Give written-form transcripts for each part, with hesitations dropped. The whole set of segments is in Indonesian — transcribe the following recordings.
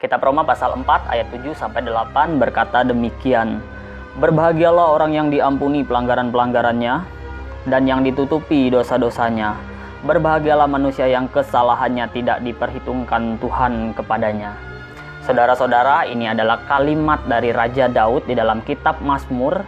Kitab Roma pasal 4 ayat 7 sampai 8 berkata demikian. Berbahagialah orang yang diampuni pelanggaran-pelanggarannya dan yang ditutupi dosa-dosanya. Berbahagialah manusia yang kesalahannya tidak diperhitungkan Tuhan kepadanya. Saudara-saudara, ini adalah kalimat dari Raja Daud di dalam kitab Mazmur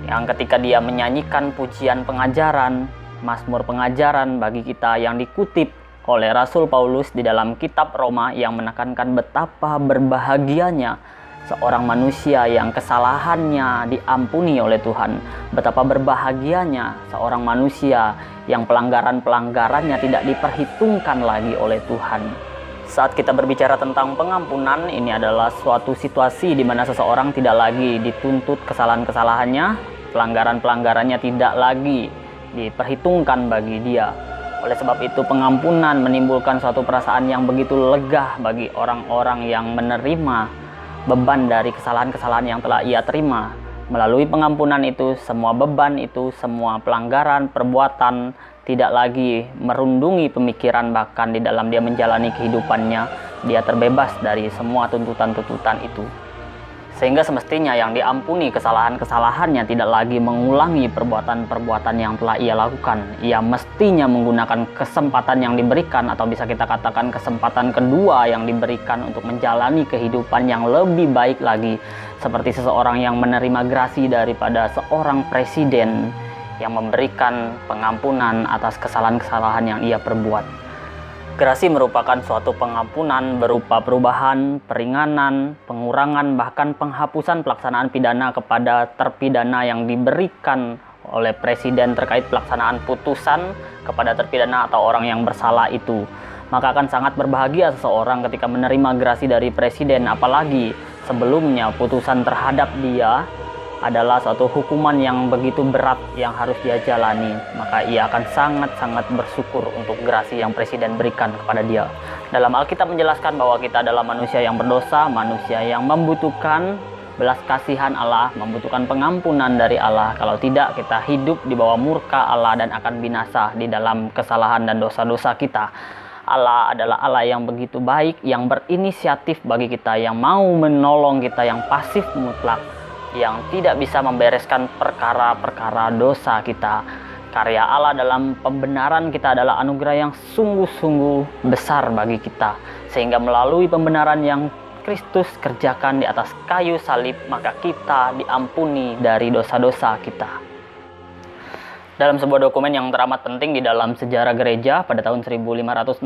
yang ketika dia menyanyikan pujian pengajaran, Mazmur pengajaran bagi kita yang dikutip oleh Rasul Paulus di dalam kitab Roma yang menekankan betapa berbahagianya seorang manusia yang kesalahannya diampuni oleh Tuhan. Betapa berbahagianya seorang manusia yang pelanggaran-pelanggarannya tidak diperhitungkan lagi oleh Tuhan. Saat kita berbicara tentang pengampunan, ini adalah suatu situasi di mana seseorang tidak lagi dituntut kesalahan-kesalahannya, pelanggaran-pelanggarannya tidak lagi diperhitungkan bagi dia. Oleh sebab itu, pengampunan menimbulkan suatu perasaan yang begitu lega bagi orang-orang yang menerima beban dari kesalahan-kesalahan yang telah ia terima. Melalui pengampunan itu, semua beban itu, semua pelanggaran, perbuatan tidak lagi merundungi pemikiran, bahkan di dalam dia menjalani kehidupannya, dia terbebas dari semua tuntutan-tuntutan itu. Sehingga semestinya yang diampuni kesalahan-kesalahannya tidak lagi mengulangi perbuatan-perbuatan yang telah ia lakukan. Ia mestinya menggunakan kesempatan yang diberikan, atau bisa kita katakan kesempatan kedua yang diberikan untuk menjalani kehidupan yang lebih baik lagi. Seperti seseorang yang menerima grasi daripada seorang presiden yang memberikan pengampunan atas kesalahan-kesalahan yang ia perbuat. Grasi merupakan suatu pengampunan berupa perubahan, peringanan, pengurangan, bahkan penghapusan pelaksanaan pidana kepada terpidana yang diberikan oleh presiden terkait pelaksanaan putusan kepada terpidana atau orang yang bersalah itu. Maka akan sangat berbahagia seseorang ketika menerima grasi dari presiden, apalagi sebelumnya putusan terhadap dia adalah suatu hukuman yang begitu berat yang harus dia jalani. Maka ia akan sangat-sangat bersyukur untuk grasi yang presiden berikan kepada dia. Dalam Alkitab menjelaskan bahwa kita adalah manusia yang berdosa, manusia yang membutuhkan belas kasihan Allah, membutuhkan pengampunan dari Allah. Kalau tidak, kita hidup di bawah murka Allah dan akan binasa di dalam kesalahan dan dosa-dosa kita. Allah adalah Allah yang begitu baik, yang berinisiatif bagi kita, yang mau menolong kita, yang pasif mutlak, yang tidak bisa membereskan perkara-perkara dosa kita. Karya Allah dalam pembenaran kita adalah anugerah yang sungguh-sungguh besar bagi kita. Sehingga melalui pembenaran yang Kristus kerjakan di atas kayu salib, maka kita diampuni dari dosa-dosa kita. Dalam sebuah dokumen yang teramat penting di dalam sejarah gereja pada tahun 1561,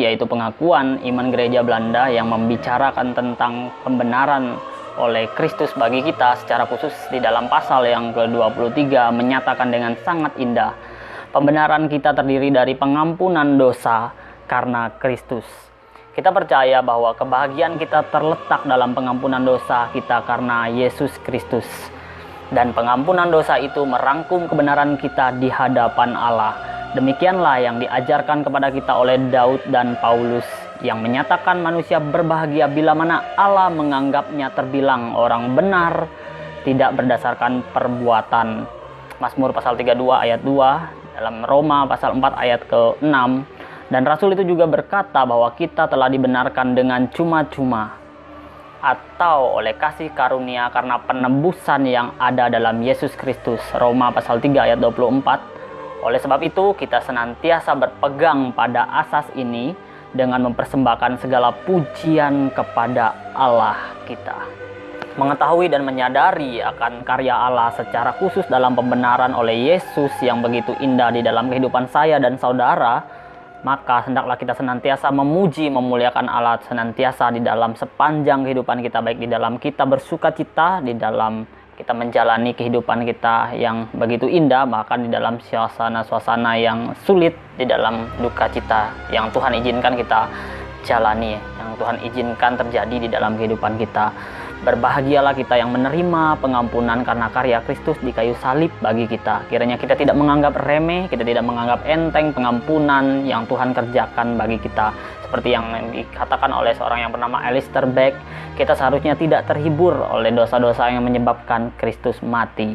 yaitu pengakuan iman gereja Belanda yang membicarakan tentang pembenaran oleh Kristus bagi kita, secara khusus di dalam pasal yang ke-23 menyatakan dengan sangat indah, pembenaran kita terdiri dari pengampunan dosa karena Kristus. Kita percaya bahwa kebahagiaan kita terletak dalam pengampunan dosa kita karena Yesus Kristus. Dan pengampunan dosa itu merangkum kebenaran kita di hadapan Allah. Demikianlah yang diajarkan kepada kita oleh Daud dan Paulus, yang menyatakan manusia berbahagia bila mana Allah menganggapnya terbilang orang benar, tidak berdasarkan perbuatan. Mazmur pasal 32 ayat 2, dalam Roma pasal 4 ayat ke-6. Dan Rasul itu juga berkata bahwa kita telah dibenarkan dengan cuma-cuma atau oleh kasih karunia karena penebusan yang ada dalam Yesus Kristus. Roma pasal 3 ayat 24. Oleh sebab itu kita senantiasa berpegang pada asas ini dengan mempersembahkan segala pujian kepada Allah kita. Mengetahui dan menyadari akan karya Allah secara khusus dalam pembenaran oleh Yesus yang begitu indah di dalam kehidupan saya dan saudara, maka hendaklah kita senantiasa memuji, memuliakan Allah senantiasa di dalam sepanjang kehidupan kita, baik di dalam kita bersuka cita, di dalam kita menjalani kehidupan kita yang begitu indah, bahkan di dalam suasana-suasana yang sulit, di dalam duka cita yang Tuhan izinkan kita jalani, yang Tuhan izinkan terjadi di dalam kehidupan kita. Berbahagialah kita yang menerima pengampunan karena karya Kristus di kayu salib bagi kita. Kiranya kita tidak menganggap remeh, kita tidak menganggap enteng pengampunan yang Tuhan kerjakan bagi kita. Seperti yang dikatakan oleh seorang yang bernama Alistair Beck, kita seharusnya tidak terhibur oleh dosa-dosa yang menyebabkan Kristus mati.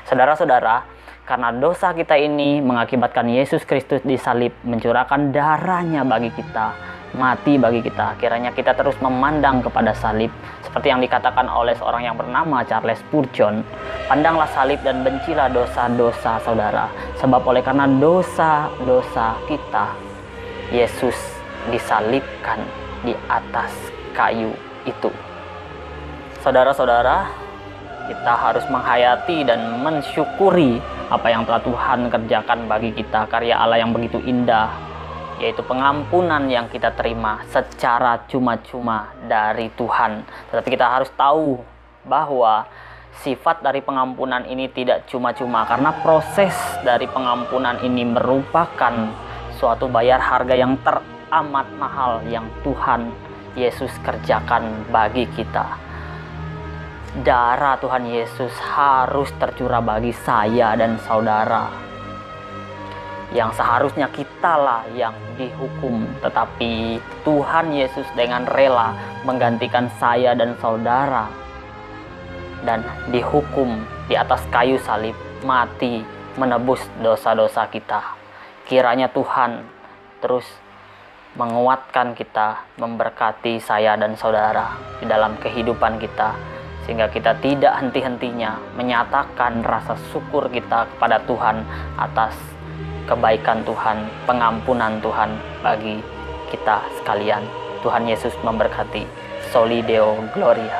Saudara-saudara, karena dosa kita ini mengakibatkan Yesus Kristus disalib, mencurahkan darahnya bagi kita. mati bagi kita. Kiranya kita terus memandang kepada salib, seperti yang dikatakan oleh seorang yang bernama Charles Spurgeon, pandanglah salib dan bencilah dosa-dosa saudara, sebab oleh karena dosa-dosa kita, Yesus disalibkan di atas kayu itu. Saudara-saudara, kita harus menghayati dan mensyukuri apa yang telah Tuhan kerjakan bagi kita, karya Allah yang begitu indah, yaitu pengampunan yang kita terima secara cuma-cuma dari Tuhan. Tetapi kita harus tahu bahwa sifat dari pengampunan ini tidak cuma-cuma, karena proses dari pengampunan ini merupakan suatu bayar harga yang teramat mahal yang Tuhan Yesus kerjakan bagi kita. Darah Tuhan Yesus harus tercurah bagi saya dan saudara, yang seharusnya kitalah yang dihukum, tetapi Tuhan Yesus dengan rela menggantikan saya dan saudara dan dihukum di atas kayu salib, mati menebus dosa-dosa kita. Kiranya Tuhan terus menguatkan kita, memberkati saya dan saudara di dalam kehidupan kita, sehingga kita tidak henti-hentinya menyatakan rasa syukur kita kepada Tuhan atas kebaikan Tuhan, pengampunan Tuhan bagi kita sekalian. Tuhan Yesus memberkati. Soli Deo Gloria.